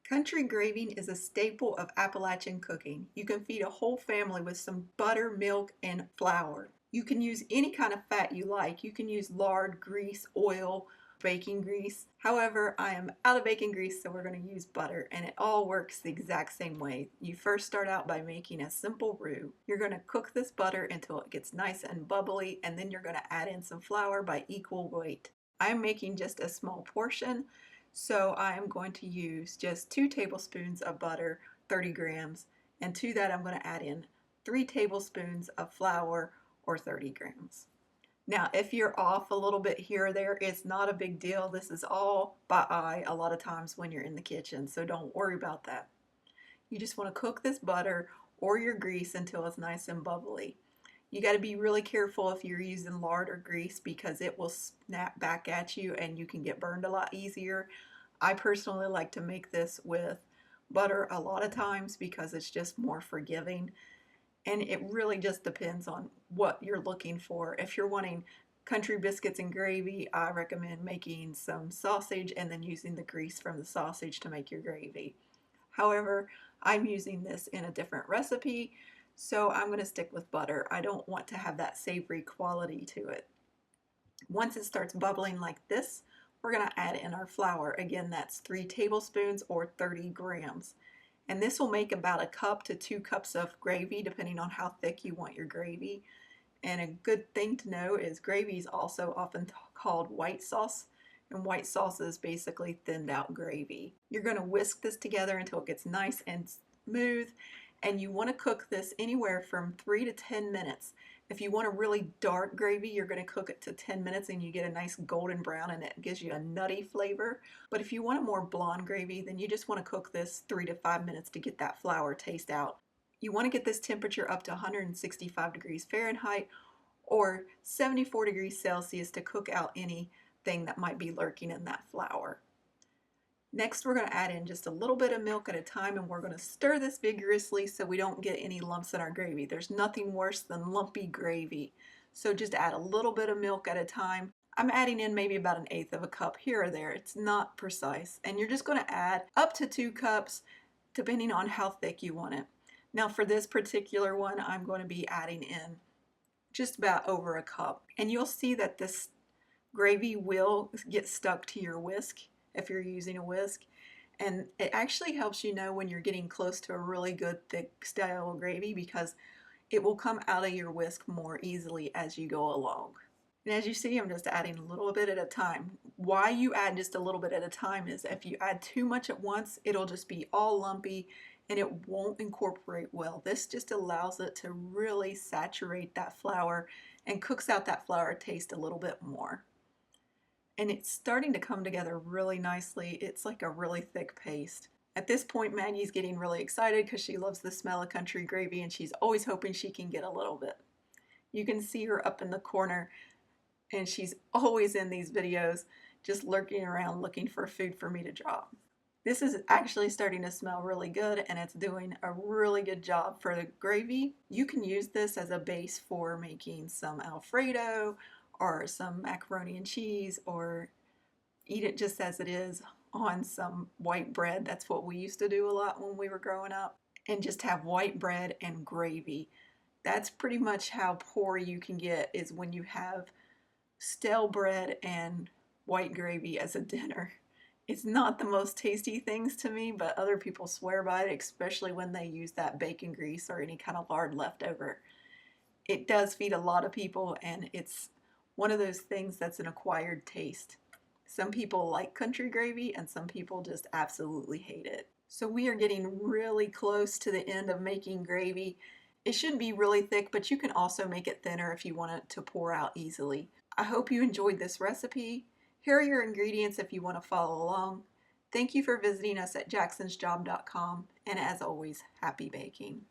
Country gravy is a staple of Appalachian cooking. You can feed a whole family with some butter, milk, and flour. You can use any kind of fat you like. You can use lard, grease, oil, baking grease. However, I am out of baking grease, so we're going to use butter, and it all works the exact same way. You first start out by making a simple roux. You're going to cook this butter until it gets nice and bubbly, and then you're going to add in some flour by equal weight. I'm making just a small portion, so I am going to use just 2 tablespoons of butter, 30 grams, and to that I'm going to add in 3 tablespoons of flour or 30 grams. Now, if you're off a little bit here or there, it's not a big deal. This is all by eye a lot of times when you're in the kitchen, so don't worry about that. You just want to cook this butter or your grease until it's nice and bubbly. You got to be really careful if you're using lard or grease because it will snap back at you and you can get burned a lot easier. I personally like to make this with butter a lot of times because it's just more forgiving. And it really just depends on what you're looking for. If you're wanting country biscuits and gravy, I recommend making some sausage and then using the grease from the sausage to make your gravy. However, I'm using this in a different recipe, so I'm going to stick with butter. I don't want to have that savory quality to it. Once it starts bubbling like this, we're going to add in our flour. Again, that's 3 tablespoons or 30 grams. And this will make about 1 cup to 2 cups of gravy, depending on how thick you want your gravy. And a good thing to know is gravy is also often called white sauce, and white sauce is basically thinned out gravy. You're going to whisk this together until it gets nice and smooth, and you want to cook this anywhere from 3 to 10 minutes. If you want a really dark gravy, you're going to cook it to 10 minutes and you get a nice golden brown and it gives you a nutty flavor. But if you want a more blonde gravy, then you just want to cook this 3 to 5 minutes to get that flour taste out. You want to get this temperature up to 165 degrees Fahrenheit or 74 degrees Celsius to cook out anything that might be lurking in that flour. Next, we're going to add in just a little bit of milk at a time, and we're going to stir this vigorously so we don't get any lumps in our gravy. There's nothing worse than lumpy gravy. So just add a little bit of milk at a time. I'm adding in maybe about 1/8 of a cup here or there. It's not precise. And you're just going to add up to 2 cups depending on how thick you want it. Now for this particular one, I'm going to be adding in just about over 1 cup. And you'll see that this gravy will get stuck to your whisk if you're using a whisk, and it actually helps you know when you're getting close to a really good thick style gravy because it will come out of your whisk more easily as you go along. And as you see, I'm just adding a little bit at a time. Why you add just a little bit at a time is if you add too much at once, it'll just be all lumpy and it won't incorporate well. This just allows it to really saturate that flour and cooks out that flour taste a little bit more. And it's starting to come together really nicely. It's like a really thick paste. At this point, Maggie's getting really excited because she loves the smell of country gravy and she's always hoping she can get a little bit. You can see her up in the corner and she's always in these videos just lurking around looking for food for me to drop. This is actually starting to smell really good and it's doing a really good job for the gravy. You can use this as a base for making some Alfredo or some macaroni and cheese, or eat it just as it is on some white bread. That's what we used to do a lot when we were growing up, and just have white bread and gravy. That's pretty much how poor you can get, is when you have stale bread and white gravy as a dinner. It's not the most tasty things to me, but other people swear by it, especially when they use that bacon grease or any kind of lard left over. It does feed a lot of people, and it's one of those things that's an acquired taste. Some people like country gravy and some people just absolutely hate it. So we are getting really close to the end of making gravy. It shouldn't be really thick, but you can also make it thinner if you want it to pour out easily. I hope you enjoyed this recipe. Here are your ingredients if you want to follow along. Thank you for visiting us at jacksonsjob.com, and as always, happy baking.